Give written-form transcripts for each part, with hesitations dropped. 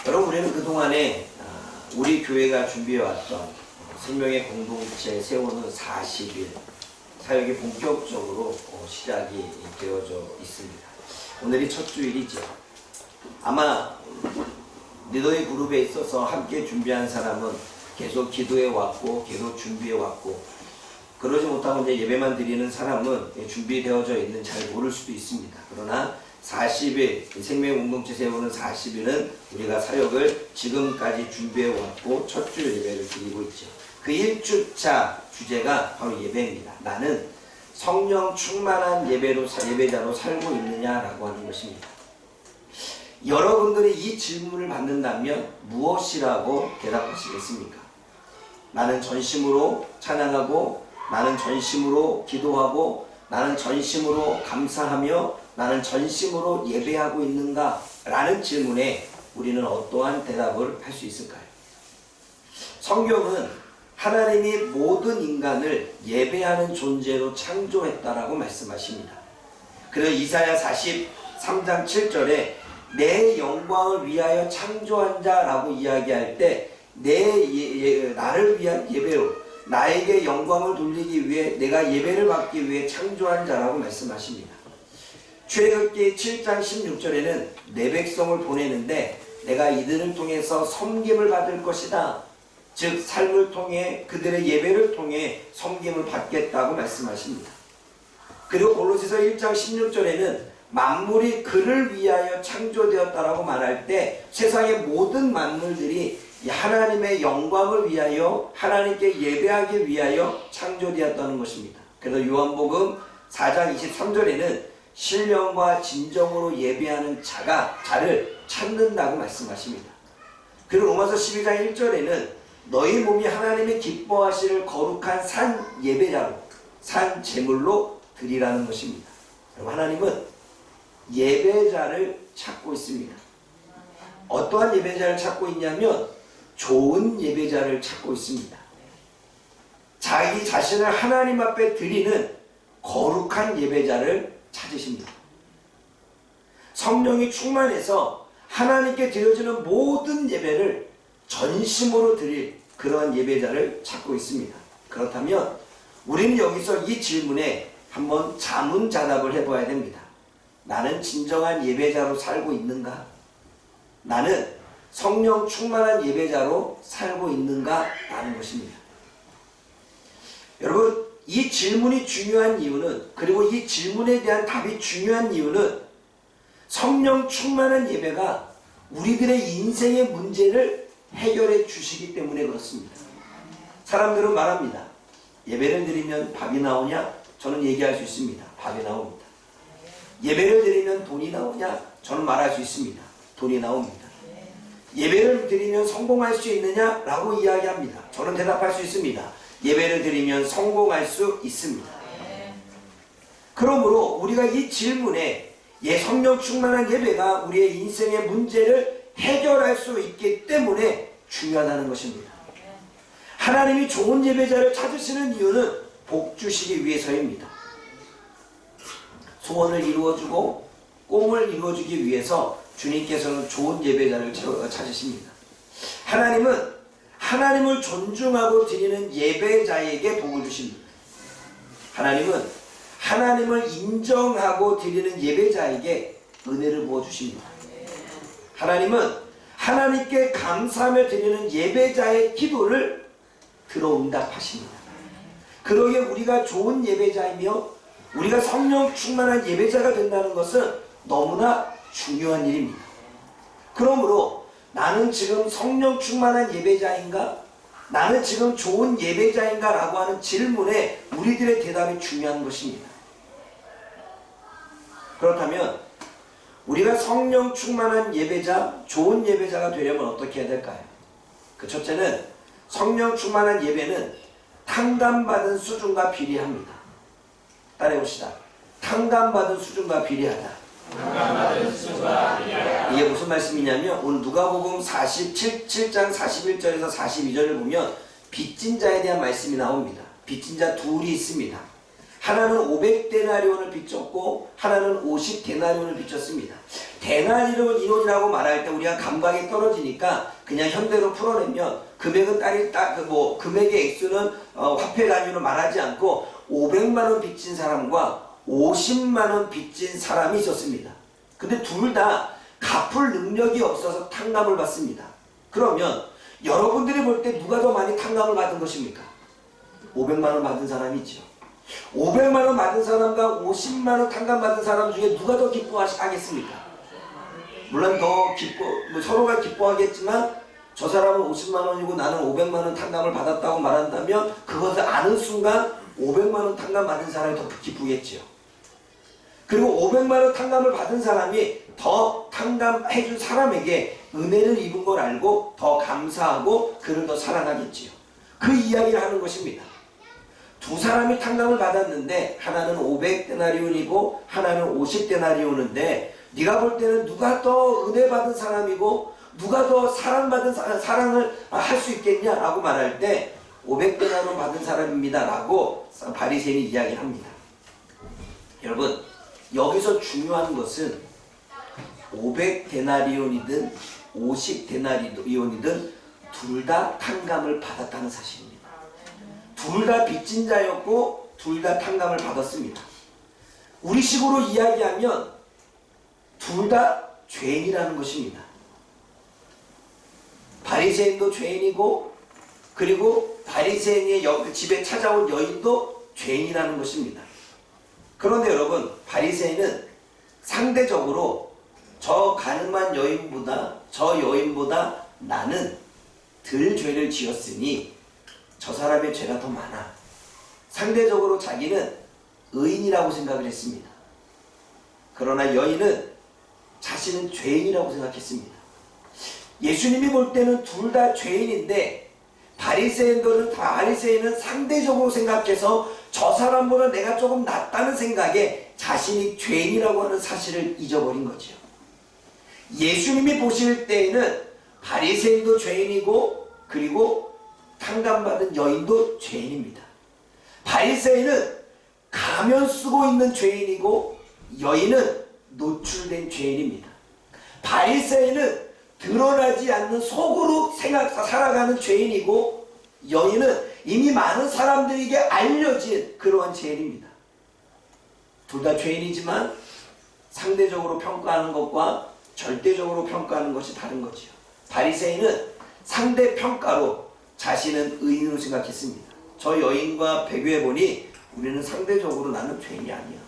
여러분, 우리는 그동안에 우리 교회가 준비해왔던 생명의 공동체 세우는 40일 사역이 본격적으로 시작이 되어져 있습니다. 오늘이 첫 주일이죠. 아마 리더의 그룹에 있어서 함께 준비한 사람은 계속 기도해 왔고 계속 준비해 왔고, 그러지 못하고 이제 예배만 드리는 사람은 준비되어져 있는 잘 모를 수도 있습니다. 그러나 40일 생명 공동체 세우는 40일은 우리가 사역을 지금까지 준비해 왔고 첫 주 예배를 드리고 있죠. 그 1주차 주제가 바로 예배입니다. 나는 성령 충만한 예배자로 살고 있느냐라고 하는 것입니다. 여러분들이 이 질문을 받는다면 무엇이라고 대답하시겠습니까? 나는 전심으로 찬양하고, 나는 전심으로 기도하고, 나는 전심으로 감사하며, 나는 전심으로 예배하고 있는가? 라는 질문에 우리는 어떠한 대답을 할 수 있을까요? 성경은 하나님이 모든 인간을 예배하는 존재로 창조했다라고 말씀하십니다. 그래서 이사야 43장 7절에 내 영광을 위하여 창조한 자라고 이야기할 때 나를 위한 예배로, 나에게 영광을 돌리기 위해, 내가 예배를 받기 위해 창조한 자라고 말씀하십니다. 출애굽기 7장 16절에는 내 백성을 보내는데 내가 이들을 통해서 섬김을 받을 것이다. 즉 삶을 통해, 그들의 예배를 통해 섬김을 받겠다고 말씀하십니다. 그리고 골로새서 1장 16절에는 만물이 그를 위하여 창조되었다라고 말할 때 세상의 모든 만물들이 하나님의 영광을 위하여, 하나님께 예배하기 위하여 창조되었다는 것입니다. 그래서 요한복음 4장 23절에는 신령과 진정으로 예배하는 자를 찾는다고 말씀하십니다. 그리고 로마서 12장 1절에는 너희 몸이 하나님의 기뻐하시는 거룩한 산 예배자로, 산 제물로 드리라는 것입니다. 하나님은 예배자를 찾고 있습니다. 어떠한 예배자를 찾고 있냐면 좋은 예배자를 찾고 있습니다. 자기 자신을 하나님 앞에 드리는 거룩한 예배자를 찾으십니다. 성령이 충만해서 하나님께 드려지는 모든 예배를 전심으로 드릴 그러한 예배자를 찾고 있습니다. 그렇다면 우리는 여기서 이 질문에 한번 자문자답을 해봐야 됩니다. 나는 진정한 예배자로 살고 있는가? 나는 성령 충만한 예배자로 살고 있는가? 라는 것입니다. 여러분, 이 질문이 중요한 이유는, 그리고 이 질문에 대한 답이 중요한 이유는 성령 충만한 예배가 우리들의 인생의 문제를 해결해 주시기 때문에 그렇습니다. 사람들은 말합니다. 예배를 드리면 밥이 나오냐? 저는 얘기할 수 있습니다. 밥이 나옵니다. 예배를 드리면 돈이 나오냐? 저는 말할 수 있습니다. 돈이 나옵니다. 예배를 드리면 성공할 수 있느냐? 라고 이야기합니다. 저는 대답할 수 있습니다. 예배를 드리면 성공할 수 있습니다. 그러므로 우리가 이 질문에 성령 충만한 예배가 우리의 인생의 문제를 해결할 수 있기 때문에 중요하다는 것입니다. 하나님이 좋은 예배자를 찾으시는 이유는 복 주시기 위해서입니다. 소원을 이루어주고 꿈을 이루어주기 위해서 주님께서는 좋은 예배자를 찾으십니다. 하나님은 하나님을 존중하고 드리는 예배자에게 복을 주십니다. 하나님은 하나님을 인정하고 드리는 예배자에게 은혜를 부어주십니다. 하나님은 하나님께 감사하며 드리는 예배자의 기도를 들어응답하십니다. 그러기에 우리가 좋은 예배자이며 우리가 성령 충만한 예배자가 된다는 것은 너무나 중요한 일입니다. 그러므로 나는 지금 성령 충만한 예배자인가? 나는 지금 좋은 예배자인가? 라고 하는 질문에 우리들의 대답이 중요한 것입니다. 그렇다면 우리가 성령 충만한 예배자, 좋은 예배자가 되려면 어떻게 해야 될까요? 그 첫째는 성령 충만한 예배는 탕감받은 수준과 비례합니다. 따라해봅시다. 탕감받은 수준과 비례하다. 이게 무슨 말씀이냐면 오늘 누가복음 47장 41절에서 42절을 보면 빚진 자에 대한 말씀이 나옵니다. 빚진 자 둘이 있습니다. 하나는 500데나리온을 빚졌고 하나는 50데나리온을 빚졌습니다. 데나리온 이론이라고 말할 때 우리가 감각이 떨어지니까 그냥 현대로 풀어내면 금액은 금액의 액수는 화폐 단위로 말하지 않고 500만 원 빚진 사람과 50만 원 빚진 사람이 있었습니다. 근데 둘 다 갚을 능력이 없어서 탕감을 받습니다. 그러면 여러분들이 볼 때 누가 더 많이 탕감을 받은 것입니까? 500만 원 받은 사람이죠. 500만 원 받은 사람과 50만 원 탕감 받은 사람 중에 누가 더 기뻐하겠습니까? 물론 서로가 기뻐하겠지만 저 사람은 50만 원이고 나는 500만 원 탕감을 받았다고 말한다면 그것을 아는 순간 500만 원 탕감 받은 사람이 더 기쁘겠지요. 그리고 500만 원 탕감을 받은 사람이 더 탕감해준 사람에게 은혜를 입은 걸 알고 더 감사하고 그를 더 사랑하겠지요. 그 이야기를 하는 것입니다. 두 사람이 탕감을 받았는데 하나는 500데나리온이고 하나는 50데나리온인데 네가 볼 때는 누가 더 은혜 받은 사람이고 누가 더 사랑받은 사랑을 할 수 있겠냐라고 말할 때 500데나리온 받은 사람입니다 라고 바리새인이 이야기를 합니다. 여러분, 여기서 중요한 것은 500데나리온이든 50데나리온이든 둘 다 탕감을 받았다는 사실입니다. 둘 다 빚진 자였고 둘 다 탕감을 받았습니다. 우리식으로 이야기하면 둘 다 죄인이라는 것입니다. 바리새인도 죄인이고 그리고 바리새인의 집에 찾아온 여인도 죄인이라는 것입니다. 그런데 여러분, 바리새인은 상대적으로 저 가늠한 여인보다 저 여인보다 나는 덜 죄를 지었으니 저 사람의 죄가 더 많아. 상대적으로 자기는 의인이라고 생각을 했습니다. 그러나 여인은 자신은 죄인이라고 생각했습니다. 예수님이 볼 때는 둘 다 죄인인데 바리새인은 상대적으로 생각해서 저 사람보다 내가 조금 낫다는 생각에 자신이 죄인이라고 하는 사실을 잊어버린 거죠. 예수님이 보실 때에는 바리새인도 죄인이고 그리고 탕감받은 여인도 죄인입니다. 바리새인은 가면 쓰고 있는 죄인이고 여인은 노출된 죄인입니다. 바리새인은 드러나지 않는 속으로 살아가는 죄인이고 여인은 이미 많은 사람들에게 알려진 그러한 죄인입니다. 둘 다 죄인이지만 상대적으로 평가하는 것과 절대적으로 평가하는 것이 다른 거지요. 바리새인은 상대 평가로 자신은 의인으로 생각했습니다. 저 여인과 비교해 보니 우리는 상대적으로 나는 죄인이 아니야.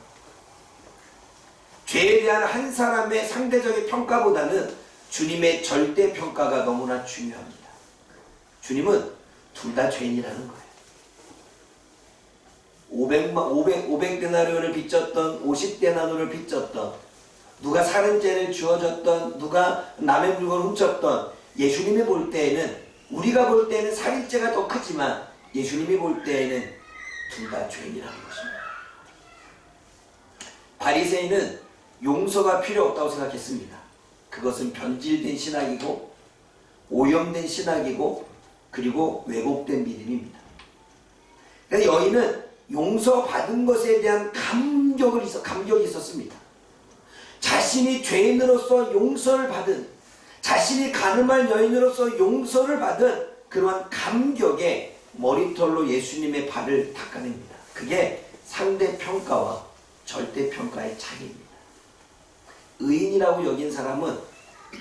죄에 대한 한 사람의 상대적인 평가보다는 주님의 절대 평가가 너무나 중요합니다. 주님은 둘 다 죄인이라는 거예요. 500데나리온을 빚졌던 50데나리온을 빚졌던 누가 살인죄를 주어졌던 누가 남의 물건을 훔쳤던 예수님이 볼 때에는 우리가 볼 때에는 살인죄가 더 크지만 예수님이 볼 때에는 둘 다 죄인이라는 것입니다. 바리새인은 용서가 필요 없다고 생각했습니다. 그것은 변질된 신학이고 오염된 신학이고 그리고 왜곡된 믿음입니다. 그러니까 여인은 용서받은 것에 대한 감격이 있었습니다. 자신이 죄인으로서 용서를 받은, 자신이 가늠한 여인으로서 용서를 받은 그러한 감격에 머리털로 예수님의 발을 닦아냅니다. 그게 상대평가와 절대평가의 차이입니다. 의인이라고 여긴 사람은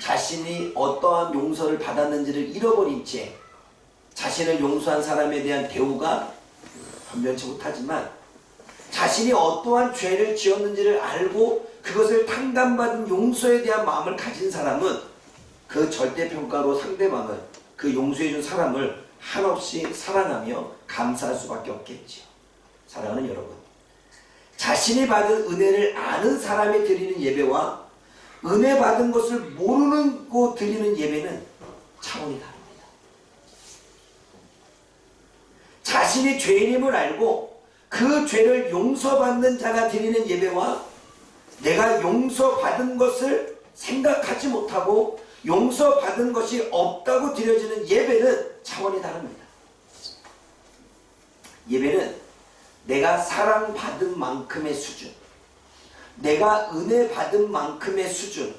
자신이 어떠한 용서를 받았는지를 잃어버린 채 자신을 용서한 사람에 대한 대우가 변변치 못하지만 자신이 어떠한 죄를 지었는지를 알고 그것을 탕감받은 용서에 대한 마음을 가진 사람은 그 절대평가로 상대방을, 그 용서해준 사람을 한없이 사랑하며 감사할 수밖에 없겠지요. 사랑하는 여러분, 자신이 받은 은혜를 아는 사람이 드리는 예배와 은혜 받은 것을 모르고 드리는 예배는 차원이 다릅니다. 자신이 죄인임을 알고 그 죄를 용서받는 자가 드리는 예배와 내가 용서받은 것을 생각하지 못하고 용서받은 것이 없다고 드려지는 예배는 차원이 다릅니다. 예배는 내가 사랑받은 만큼의 수준, 내가 은혜 받은 만큼의 수준,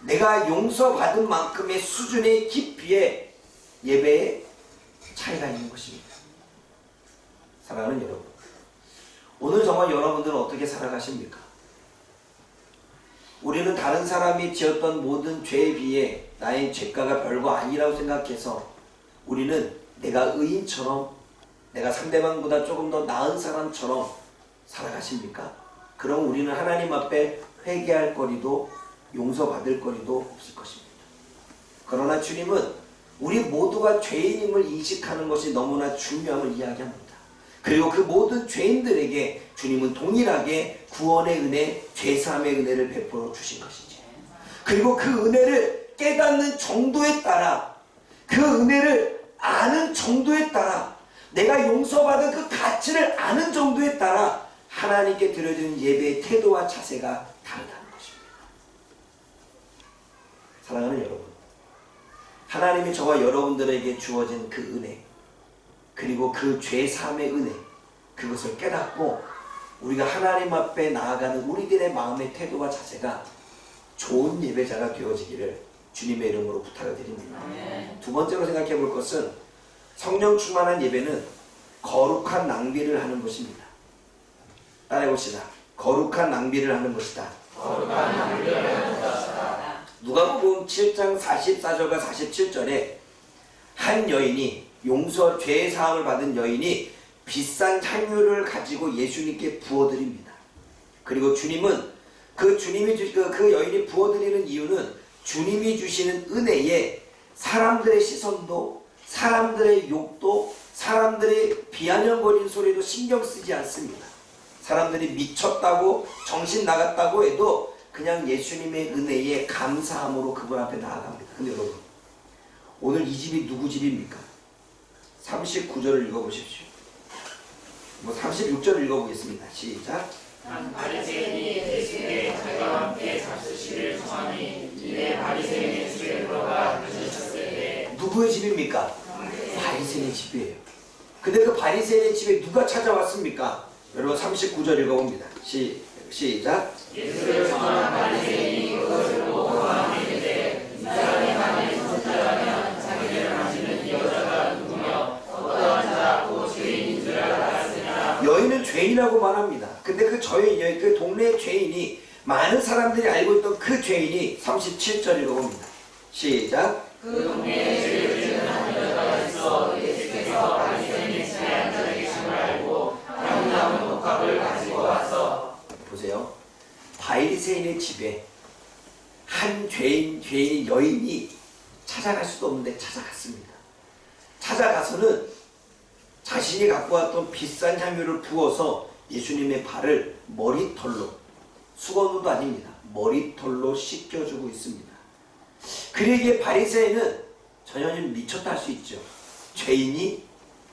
내가 용서받은 만큼의 수준의 깊이의 예배에 차이가 있는 것입니다. 사랑하는 여러분, 오늘 정말 여러분들은 어떻게 살아가십니까? 우리는 다른 사람이 지었던 모든 죄에 비해 나의 죄가가 별거 아니라고 생각해서 우리는 내가 의인처럼, 내가 상대방보다 조금 더 나은 사람처럼 살아가십니까? 그럼 우리는 하나님 앞에 회개할 거리도 용서받을 거리도 없을 것입니다. 그러나 주님은 우리 모두가 죄인임을 인식하는 것이 너무나 중요함을 이야기합니다. 그리고 그 모든 죄인들에게 주님은 동일하게 구원의 은혜, 죄사함의 은혜를 베풀어 주신 것이지. 그리고 그 은혜를 깨닫는 정도에 따라, 그 은혜를 아는 정도에 따라, 내가 용서받은 그 가치를 아는 정도에 따라 하나님께 드려지는 예배의 태도와 자세가 다르다는 것입니다. 사랑하는 여러분, 하나님이 저와 여러분들에게 주어진 그 은혜, 그리고 그 죄사함의 은혜, 그것을 깨닫고 우리가 하나님 앞에 나아가는 우리들의 마음의 태도와 자세가 좋은 예배자가 되어지기를 주님의 이름으로 부탁을 드립니다. 두 번째로 생각해 볼 것은 성령 충만한 예배는 거룩한 낭비를 하는 것입니다. 따라해 봅시다. 거룩한 낭비를 하는 것이다. 거룩한 낭비를 하는 것이다. 누가복음 7장 44절과 47절에 한 여인이 죄 사함을 받은 여인이 비싼 향유를 가지고 예수님께 부어드립니다. 그리고 주님은 그 여인이 부어드리는 이유는 주님이 주시는 은혜에 사람들의 시선도, 사람들의 욕도, 사람들의 비아냥거리는 소리도 신경 쓰지 않습니다. 사람들이 미쳤다고 정신 나갔다고 해도 그냥 예수님의 은혜에 감사함으로 그분 앞에 나아갑니다. 근데 여러분, 오늘 이 집이 누구 집입니까? 39절을 읽어보십시오. 36절을 읽어보겠습니다. 시작. 바리새인이 예수께 자기와 함께 잡수시기를 청하니 이에 바리새인의 집에 들어가 드셨을 때 누구의 집입니까? 바리새인의 집이에요. 근데 그 바리새인의 집에 누가 찾아왔습니까? 여러분 39절 읽어봅니다. 시작. 예수를 청한 바리새인이 그것을 보고 마음에 이르되 이 사람이 만일 선지자라면 자기를 마시는 이 여자가 누구며 어떠한 자고 죄인인 줄 알았으나. 여인은 죄인이라고 말합니다. 근데 그 동네의 죄인이, 많은 사람들이 알고 있던 그 죄인이 37절 읽어봅니다. 시작. 그 동네에 죄를 지은 한 여자가 있어 예수께서 바리새인의 집에 앉아 계심을 알고 향나무 독합을 가지고 와서. 보세요. 바리새인의 집에 한 죄인인 여인이 찾아갈 수도 없는데 찾아갔습니다. 찾아가서는 자신이 갖고 왔던 비싼 향유를 부어서 예수님의 발을 머리털로, 수건으로도 아닙니다, 머리털로 씻겨주고 있습니다. 그러기에 바리새인은 전혀 미쳤다 할 수 있죠. 죄인이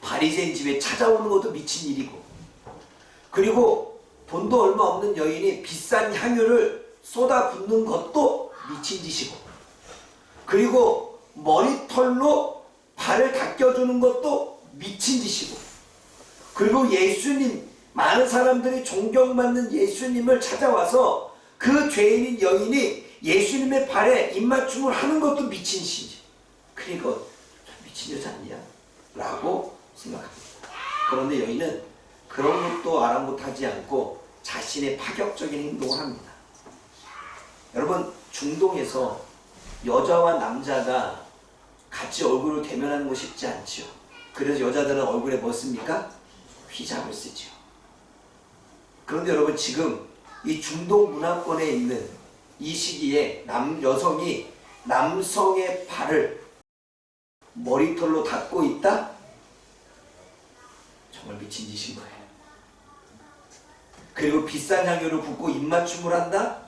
바리새인 집에 찾아오는 것도 미친 일이고, 그리고 돈도 얼마 없는 여인이 비싼 향유를 쏟아붓는 것도 미친 짓이고, 그리고 머리털로 발을 닦여주는 것도 미친 짓이고, 그리고 예수님, 많은 사람들이 존경받는 예수님을 찾아와서 그 죄인인 여인이 예수님의 발에 입맞춤을 하는 것도 미친 짓이지. 그러니까 좀 미친 여자 아니야? 라고 생각합니다. 그런데 여인은 그런 것도 아랑곳하지 않고 자신의 파격적인 행동을 합니다. 여러분, 중동에서 여자와 남자가 같이 얼굴을 대면하는 거 쉽지 않죠. 그래서 여자들은 얼굴에 뭐 씁니까? 휘잡을 쓰죠. 그런데 여러분, 지금 이 중동 문화권에 있는 이 시기에 여성이 남성의 발을 머리털로 닦고 있다? 정말 미친 짓인 거예요. 그리고 비싼 향유를 붓고 입맞춤을 한다?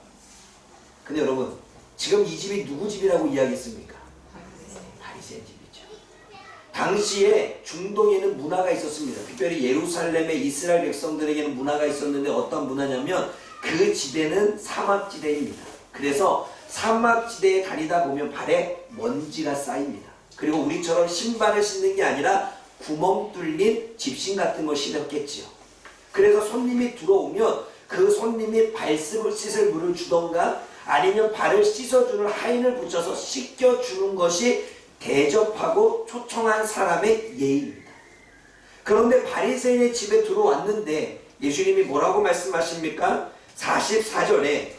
근데 여러분, 지금 이 집이 누구 집이라고 이야기했습니까? 바리새인 집이죠. 당시에 중동에는 문화가 있었습니다. 특별히 예루살렘의 이스라엘 백성들에게는 문화가 있었는데, 어떤 문화냐면 그 지대는 사막지대입니다. 그래서 사막지대에 다니다 보면 발에 먼지가 쌓입니다. 그리고 우리처럼 신발을 신는 게 아니라 구멍 뚫린 집신 같은 걸 신었겠지요. 그래서 손님이 들어오면 그 손님이 발 씻을 물을 주던가 아니면 발을 씻어주는 하인을 붙여서 씻겨주는 것이 대접하고 초청한 사람의 예의입니다. 그런데 바리새인의 집에 들어왔는데 예수님이 뭐라고 말씀하십니까? 44절에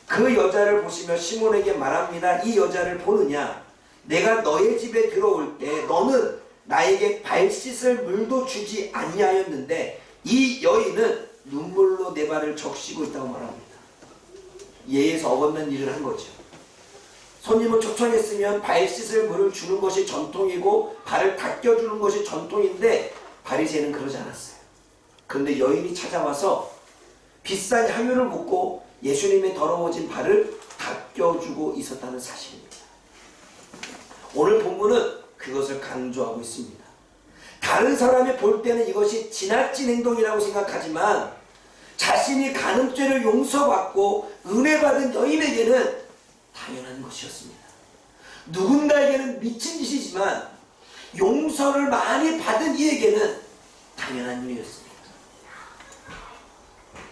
그 여자를 보시며 시몬에게 말합니다. 이 여자를 보느냐? 내가 너의 집에 들어올 때 너는 나에게 발 씻을 물도 주지 아니하였는데 이 여인은 눈물로 내 발을 적시고 있다고 말합니다. 예에서 어긋난 일을 한 거죠. 손님을 초청했으면 발 씻을 물을 주는 것이 전통이고 발을 닦여주는 것이 전통인데 바리새인은 그러지 않았어요. 그런데 여인이 찾아와서 비싼 향유를 붓고 예수님의 더러워진 발을 닦여주고 있었다는 사실입니다. 오늘 본문은 그것을 강조하고 있습니다. 다른 사람이 볼 때는 이것이 지나친 행동이라고 생각하지만 자신이 간음죄를 용서받고 은혜받은 여인에게는 당연한 것이었습니다. 누군가에게는 미친 짓이지만 용서를 많이 받은 이에게는 당연한 일이었습니다.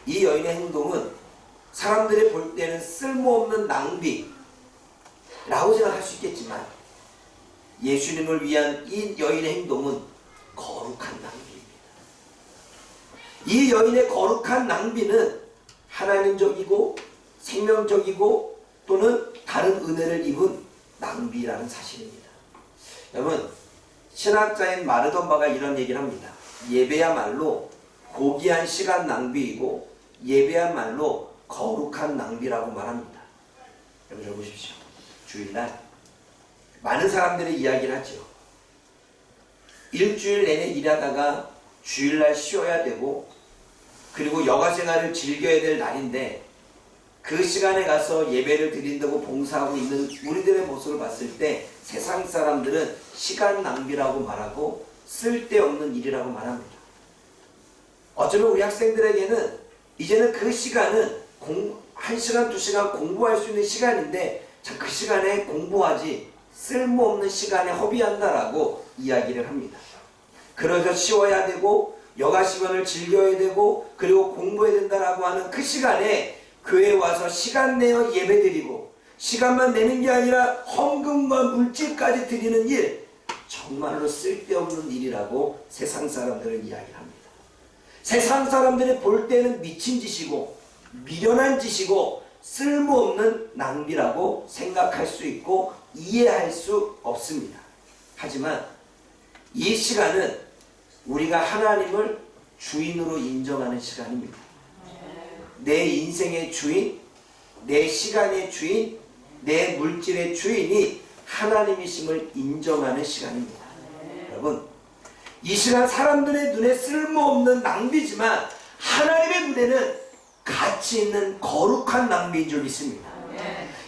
이 여인의 행동은 사람들이 볼 때는 쓸모없는 낭비라고 생각할 수 있겠지만 예수님을 위한 이 여인의 행동은 거룩한 낭비입니다. 이 여인의 거룩한 낭비는 하나님적이고 생명적이고 또는 다른 은혜를 입은 낭비라는 사실입니다. 여러분, 신학자인 마르돈바가 이런 얘기를 합니다. 예배야말로 고귀한 시간 낭비이고 예배야말로 거룩한 낭비라고 말합니다. 여러분 잘 보십시오. 주일날 많은 사람들이 이야기를 하죠. 일주일 내내 일하다가 주일날 쉬어야 되고 그리고 여가생활을 즐겨야 될 날인데 그 시간에 가서 예배를 드린다고 봉사하고 있는 우리들의 모습을 봤을 때 세상 사람들은 시간 낭비라고 말하고 쓸데없는 일이라고 말합니다. 어쩌면 우리 학생들에게는 이제는 그 시간은 1시간, 2시간 공부할 수 있는 시간인데 자, 그 시간에 공부하지 쓸모없는 시간에 허비한다라고 이야기를 합니다. 그래서 쉬어야 되고 여가 시간을 즐겨야 되고 그리고 공부해야 된다라고 하는 그 시간에 교회에 와서 시간 내어 예배드리고 시간만 내는 게 아니라 헌금과 물질까지 드리는 일, 정말로 쓸데없는 일이라고 세상 사람들은 이야기합니다. 세상 사람들이 볼 때는 미친 짓이고 미련한 짓이고 쓸모없는 낭비라고 생각할 수 있고 이해할 수 없습니다. 하지만 이 시간은 우리가 하나님을 주인으로 인정하는 시간입니다. 내 인생의 주인, 내 시간의 주인, 내 물질의 주인이 하나님이심을 인정하는 시간입니다. 여러분, 이 시간 사람들의 눈에 쓸모없는 낭비지만 하나님의 눈에는 가치 있는 거룩한 낭비인 줄 믿습니다.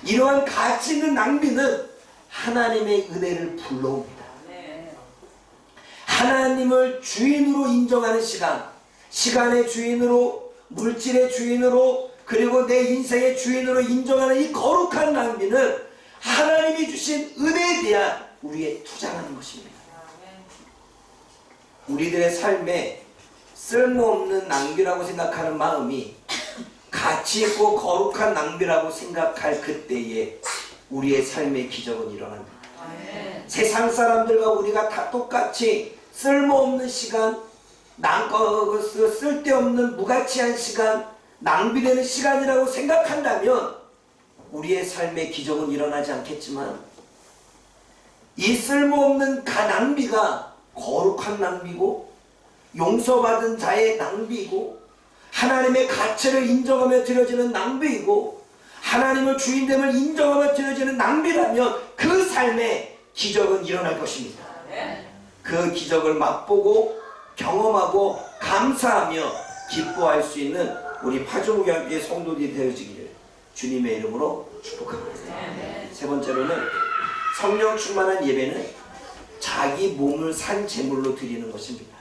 이러한 가치 있는 낭비는 하나님의 은혜를 불러옵니다. 하나님을 주인으로 인정하는 시간, 시간의 주인으로, 물질의 주인으로, 그리고 내 인생의 주인으로 인정하는 이 거룩한 낭비는 하나님이 주신 은혜에 대한 우리의 투자라는 것입니다. 우리들의 삶에 쓸모없는 낭비라고 생각하는 마음이 가치 있고 거룩한 낭비라고 생각할 그때에 우리의 삶의 기적은 일어납니다. 세상 사람들과 우리가 다 똑같이 쓸모없는 시간, 쓸데없는 무가치한 시간, 낭비되는 시간이라고 생각한다면 우리의 삶의 기적은 일어나지 않겠지만 이 쓸모없는 낭비가 거룩한 낭비고 용서받은 자의 낭비이고 하나님의 가치를 인정하며 드려지는 낭비이고 하나님을 주인됨을 인정하며 드려지는 낭비라면 그 삶에 기적은 일어날 것입니다. 그 기적을 맛보고 경험하고 감사하며 기뻐할 수 있는 우리 파주목양교회 성도들이 되어지기를 주님의 이름으로 축복합니다. 세 번째로는 성령 충만한 예배는 자기 몸을 산 제물로 드리는 것입니다.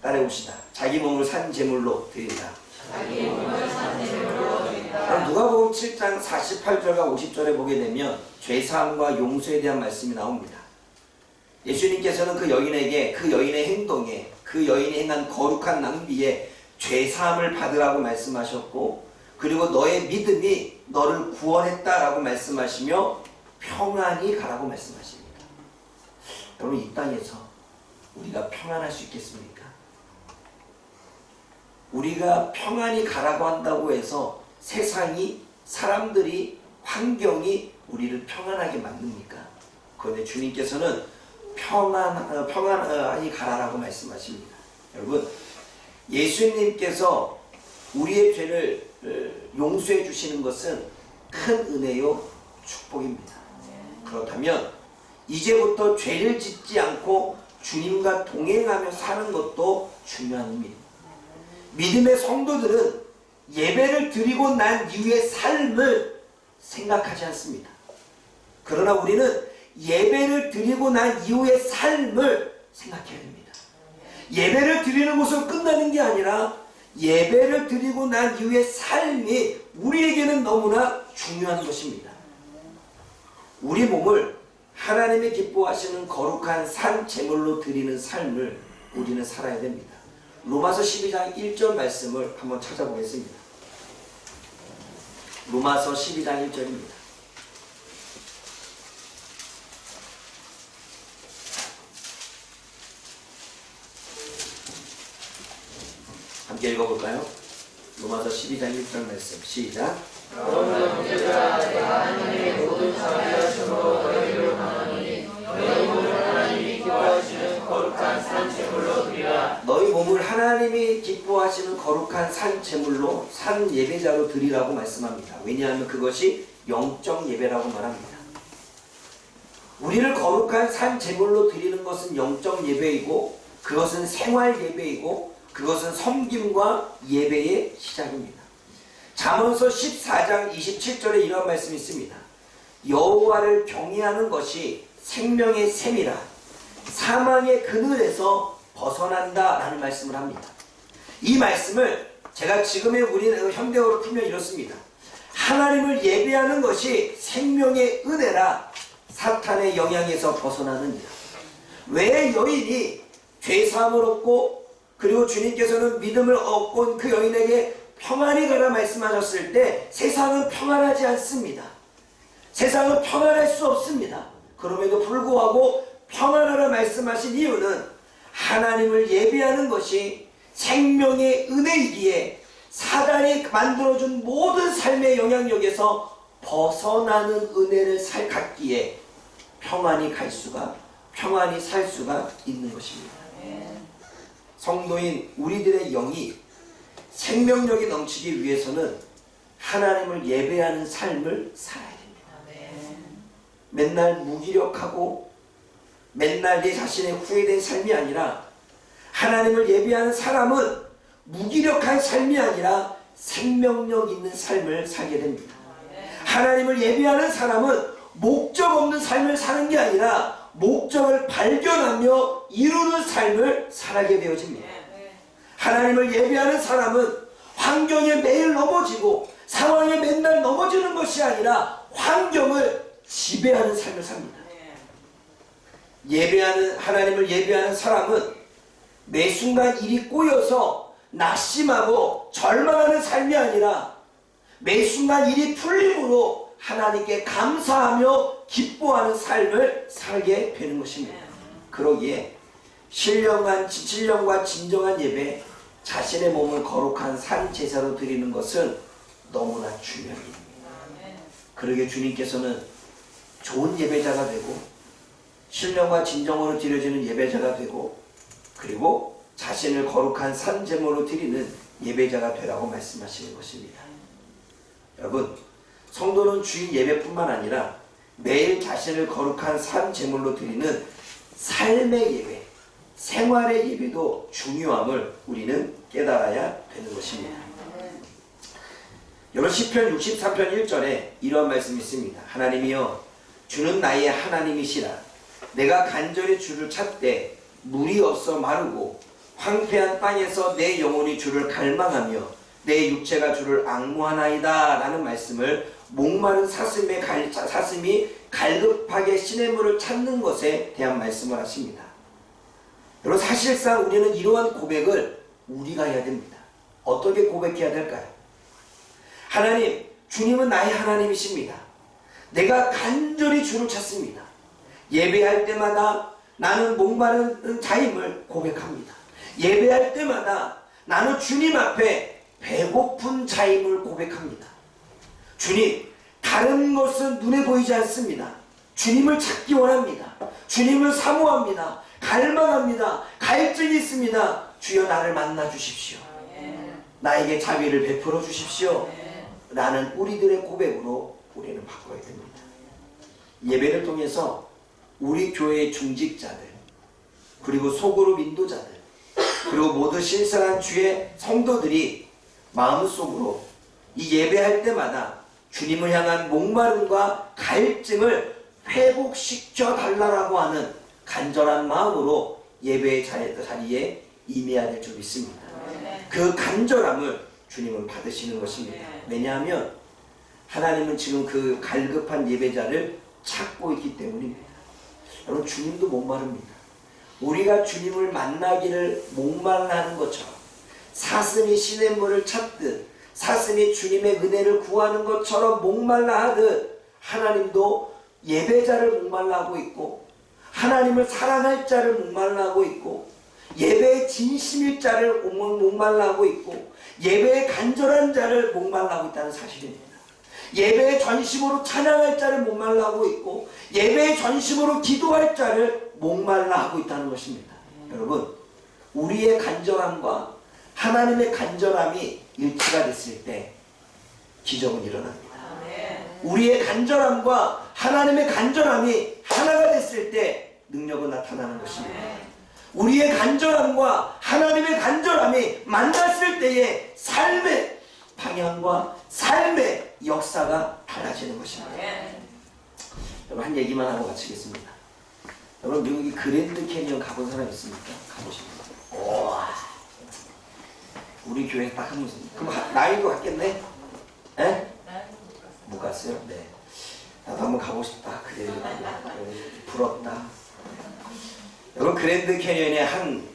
따라해봅시다. 자기 몸을 산 제물로 드린다. 자기 몸을 산 제물로 드린다. 누가복음 7장 48절과 50절에 보게 되면 죄사함과 용서에 대한 말씀이 나옵니다. 예수님께서는 그 여인에게 그 여인의 행동에 그 여인이 행한 거룩한 낭비에 죄사함을 받으라고 말씀하셨고 그리고 너의 믿음이 너를 구원했다라고 말씀하시며 평안히 가라고 말씀하십니다. 여러분, 이 땅에서 우리가 평안할 수 있겠습니까? 우리가 평안히 가라고 한다고 해서 세상이, 사람들이, 환경이 우리를 평안하게 만듭니까? 그런데 주님께서는 평안히 가라라고 말씀하십니다. 여러분, 예수님께서 우리의 죄를 용서해 주시는 것은 큰 은혜요 축복입니다. 그렇다면 이제부터 죄를 짓지 않고 주님과 동행하며 사는 것도 중요한 의미입니다. 믿음의 성도들은 예배를 드리고 난 이후의 삶을 생각하지 않습니다. 그러나 우리는 예배를 드리고 난 이후의 삶을 생각해야 됩니다. 예배를 드리는 것으로 끝나는 게 아니라 예배를 드리고 난 이후의 삶이 우리에게는 너무나 중요한 것입니다. 우리 몸을 하나님이 기뻐하시는 거룩한 산 제물로 드리는 삶을 우리는 살아야 됩니다. 로마서 12장 1절 말씀을 한번 찾아보겠습니다. 로마서 12장 1절입니다. 함께 읽어볼까요? 로마서 12장 1절 말씀 시작. 그러므로 형제들아, 내가 하나님의 모든 자비하심으로 너희를 강하노니 너희 몸을 하나님이 기뻐하시는 거룩한 산 제물로 드리라. 너희 몸을 하나님이 기뻐하시는 거룩한 산 제물로, 산 예배자로 드리라고 말씀합니다. 왜냐하면 그것이 영적 예배라고 말합니다. 우리를 거룩한 산 제물로 드리는 것은 영적 예배이고, 그것은 생활 예배이고, 그것은 섬김과 예배의 시작입니다. 잠언서 14장 27절에 이런 말씀이 있습니다. 여호와를 경외하는 것이 생명의 샘이라 사망의 그늘에서 벗어난다 라는 말씀을 합니다. 이 말씀을 제가 지금의 우리는 현대어로 풀면 이렇습니다. 하나님을 예배하는 것이 생명의 은혜라 사탄의 영향에서 벗어나느니라. 왜 여인이 죄사함을 얻고 그리고 주님께서는 믿음을 얻고 온 그 여인에게 평안히 가라 말씀하셨을 때 세상은 평안하지 않습니다. 세상은 평안할 수 없습니다. 그럼에도 불구하고 평안하라 말씀하신 이유는 하나님을 예배하는 것이 생명의 은혜이기에 사단이 만들어준 모든 삶의 영향력에서 벗어나는 은혜를 갖기에 평안히 살 수가 있는 것입니다. 성도인 우리들의 영이 생명력이 넘치기 위해서는 하나님을 예배하는 삶을 살아야 됩니다. 맨날 무기력하고 맨날 내 자신의 후회된 삶이 아니라, 하나님을 예배하는 사람은 무기력한 삶이 아니라 생명력 있는 삶을 살게 됩니다. 하나님을 예배하는 사람은 목적 없는 삶을 사는 게 아니라 목적을 발견하며 이루는 삶을 살게 되어집니다. 하나님을 예배하는 사람은 환경에 매일 넘어지고 상황에 맨날 넘어지는 것이 아니라 환경을 지배하는 삶을 삽니다. 하나님을 예배하는 사람은 매 순간 일이 꼬여서 낙심하고 절망하는 삶이 아니라 매 순간 일이 풀림으로 하나님께 감사하며 기뻐하는 삶을 살게 되는 것입니다. 그러기에 신령과 진정한 예배, 자신의 몸을 거룩한 산 제사로 드리는 것은 너무나 중요한 일입니다. 그러기에 주님께서는 좋은 예배자가 되고 신령과 진정으로 드려지는 예배자가 되고 그리고 자신을 거룩한 산 제물로 드리는 예배자가 되라고 말씀하시는 것입니다. 여러분, 성도는 주일 예배뿐만 아니라 매일 자신을 거룩한 산 제물로 드리는 삶의 예배, 생활의 예배도 중요함을 우리는 깨달아야 되는 것입니다. 여러분, 시편 63편 1절에 이러한 말씀이 있습니다. 하나님이여, 주는 나의 하나님이시라. 내가 간절히 주를 찾되 물이 없어 마르고 황폐한 땅에서 내 영혼이 주를 갈망하며 내 육체가 주를 앙무하나이다 라는 말씀을 목마른 사슴이 갈급하게 시냇물을 찾는 것에 대한 말씀을 하십니다. 여러분, 사실상 우리는 이러한 고백을 우리가 해야 됩니다. 어떻게 고백해야 될까요? 하나님, 주님은 나의 하나님이십니다. 내가 간절히 주를 찾습니다. 예배할 때마다 나는 목마른 자임을 고백합니다. 예배할 때마다 나는 주님 앞에 배고픈 자임을 고백합니다. 주님, 다른 것은 눈에 보이지 않습니다. 주님을 찾기 원합니다. 주님을 사모합니다. 갈망합니다. 갈증이 있습니다. 주여 나를 만나 주십시오. 나에게 자비를 베풀어 주십시오. 라는 우리들의 고백으로 우리는 바꿔야 됩니다. 예배를 통해서 우리 교회의 중직자들, 그리고 소그룹 인도자들, 그리고 모두 신성한 주의 성도들이 마음속으로 이 예배할 때마다 주님을 향한 목마름과 갈증을 회복시켜 달라고 하는 간절한 마음으로 예배의 자리에 임해야 될 줄 믿습니다. 그 간절함을 주님은 받으시는 것입니다. 왜냐하면 하나님은 지금 그 갈급한 예배자를 찾고 있기 때문입니다. 여러분, 주님도 목마릅니다. 우리가 주님을 만나기를 목말라 하는 것처럼, 사슴이 시냇 물을 찾듯, 사슴이 주님의 은혜를 구하는 것처럼 목말라 하듯, 하나님도 예배자를 목말라 하고 있고, 하나님을 사랑할 자를 목말라 하고 있고, 예배의 진심일 자를 목말라 하고 있고, 예배의 간절한 자를 목말라 하고 있다는 사실입니다. 예배의 전심으로 찬양할 자를 목말라 하고 있고, 예배의 전심으로 기도할 자를 목말라 하고 있다는 것입니다. 여러분, 우리의 간절함과 하나님의 간절함이 일치가 됐을 때 기적은 일어납니다. 우리의 간절함과 하나님의 간절함이 하나가 됐을 때 능력은 나타나는 것입니다. 우리의 간절함과 하나님의 간절함이 만났을 때에 삶의 방향과 삶의 역사가 달라지는 것입니다. 여러분, 한 얘기만 하고 마치겠습니다. 여러분, 미국의 그랜드 캐니언 가본 사람 있습니까? 가보십니까? 우와, 우리 교회 딱 한 번 있습니다. 그럼 나이도 갔겠네? 에? 못 갔어요? 네. 나도 한번 가고 싶다. 그래, 부럽다. 여러분, 그랜드 캐니언에 한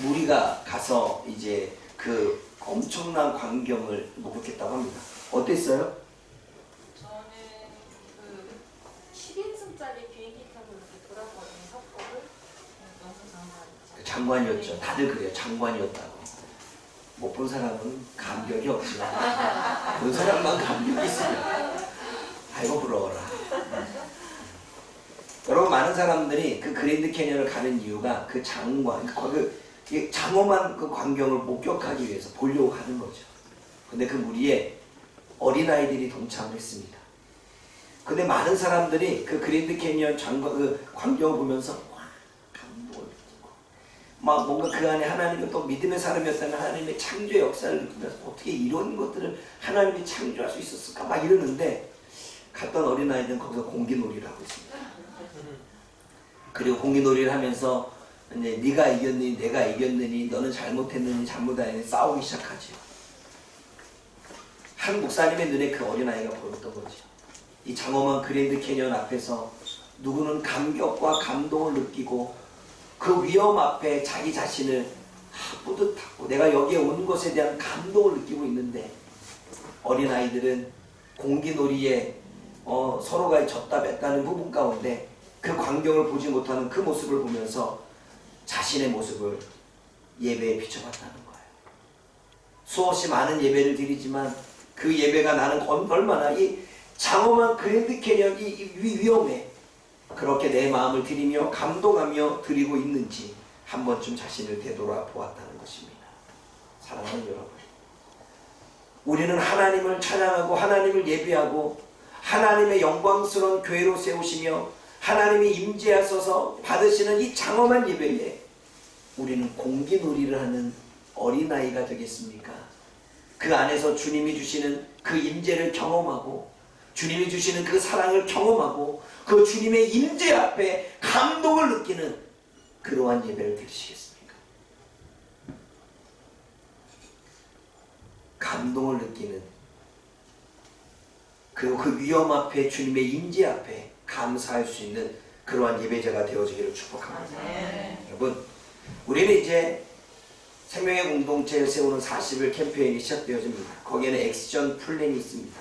무리가 가서 이제 그 엄청난 광경을 목격했다고 합니다. 어땠어요? 저는 그 10인승짜리 비행기 타고 이렇게 돌았거든요. 석고를. 너무 장관이죠. 장관이었죠. 다들 그래요. 장관이었다고. 못 본 사람은 감격이 없지만 본 사람만 감격이 있어요. 아이고 부러워라. 여러분, 많은 사람들이 그 그랜드 캐니언을 가는 이유가 그 장관, 그 장엄한 그 광경을 목격하기 위해서 보려고 가는 거죠. 근데 그 무리에 어린아이들이 동참을 했습니다. 근데 많은 사람들이 그 그랜드 캐니언 그 광경을 보면서 와, 감동을 느끼고, 막 뭔가 그 안에 하나님은 또 믿음의 사람이었다면 하나님의 창조의 역사를 느끼면서 어떻게 이런 것들을 하나님이 창조할 수 있었을까 막 이러는데, 갔던 어린아이들은 거기서 공기놀이를 하고 있습니다. 그리고 공기놀이를 하면서 이제 네가 이겼느니 내가 이겼느니 너는 잘못했느니 잘못하느니 싸우기 시작하죠. 한 목사님의 눈에 그 어린아이가 보였던 거죠. 이 장엄한 그랜드 캐니언 앞에서 누구는 감격과 감동을 느끼고 그 위험 앞에 자기 자신을 뿌듯하고 내가 여기에 온 것에 대한 감동을 느끼고 있는데, 어린아이들은 공기놀이에 서로가 졌다 뺐다는 부분 가운데 그 광경을 보지 못하는 그 모습을 보면서 자신의 모습을 예배에 비춰봤다는 거예요. 수없이 많은 예배를 드리지만 그 예배가 나는 얼마나 이 장엄한 그랜드 캐니언이 위험해, 그렇게 내 마음을 드리며 감동하며 드리고 있는지 한 번쯤 자신을 되돌아보았다는 것입니다. 사랑하는 여러분, 우리는 하나님을 찬양하고 하나님을 예배하고 하나님의 영광스러운 교회로 세우시며 하나님이 임재하셔서 받으시는 이 장엄한 예배에 우리는 공기놀이를 하는 어린아이가 되겠습니까? 그 안에서 주님이 주시는 그 임재를 경험하고 주님이 주시는 그 사랑을 경험하고 그 주님의 임재 앞에 감동을 느끼는 그러한 예배를 드리시겠습니까? 감동을 느끼는, 그리고 그 위험 앞에 주님의 임재 앞에 감사할 수 있는 그러한 예배자가 되어지기를 축복합니다. 여러분, 우리는 이제 생명의 공동체를 세우는 40일 캠페인이 시작되어집니다. 거기에는 액션 플랜이 있습니다.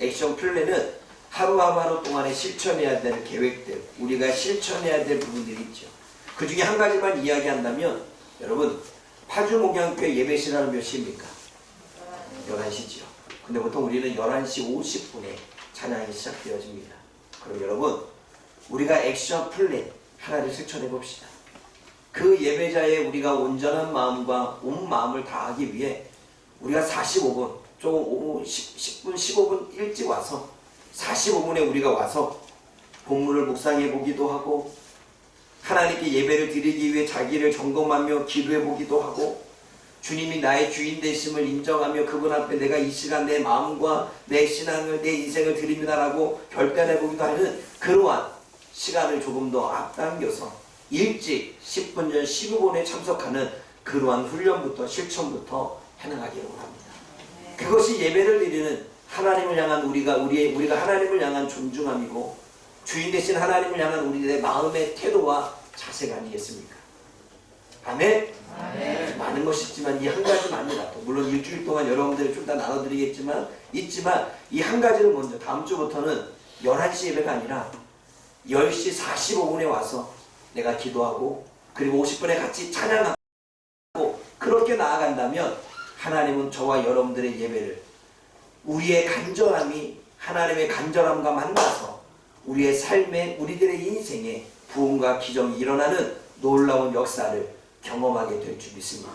액션 플랜은 하루하루 동안에 실천해야 될 계획들, 우리가 실천해야 될 부분들이 있죠. 그 중에 한 가지만 이야기한다면 여러분 파주 목양교회 예배 시간은 몇 시입니까? 11시죠. 근데 보통 우리는 11시 50분에 찬양이 시작되어집니다. 그럼 여러분 우리가 액션 플랜 하나를 실천해 봅시다. 그 예배자의 우리가 온전한 마음과 온 마음을 다하기 위해 우리가 45분, 조금 10분, 15분 일찍 와서 45분에 우리가 와서 본문을 묵상해 보기도 하고 하나님께 예배를 드리기 위해 자기를 점검하며 기도해 보기도 하고 주님이 나의 주인 되심을 인정하며 그분 앞에 내가 이 시간 내 마음과 내 신앙을 내 인생을 드립니다라고 결단해 보기도 하는 그러한 시간을 조금 더 앞당겨서 일찍 10분 전 15분에 참석하는 그러한 훈련부터 실천부터 해나가기를 원합니다. 그것이 예배를 드리는 하나님을 향한 우리가 하나님을 향한 존중함이고 주인 되신 하나님을 향한 우리의 마음의 태도와 자세가 아니겠습니까? 아멘? 아멘. 많은 것이 있지만 이 한 가지만이라 물론 일주일 동안 여러분들이 좀 다 나눠드리겠지만 이 한 가지를 먼저 다음 주부터는 11시 예배가 아니라 10시 45분에 와서 내가 기도하고 그리고 50분에 같이 찬양하고 그렇게 나아간다면 하나님은 저와 여러분들의 예배를 우리의 간절함이 하나님의 간절함과 만나서 우리의 삶에 우리들의 인생에 부흥과 기적이 일어나는 놀라운 역사를 경험하게 될 줄 믿습니다.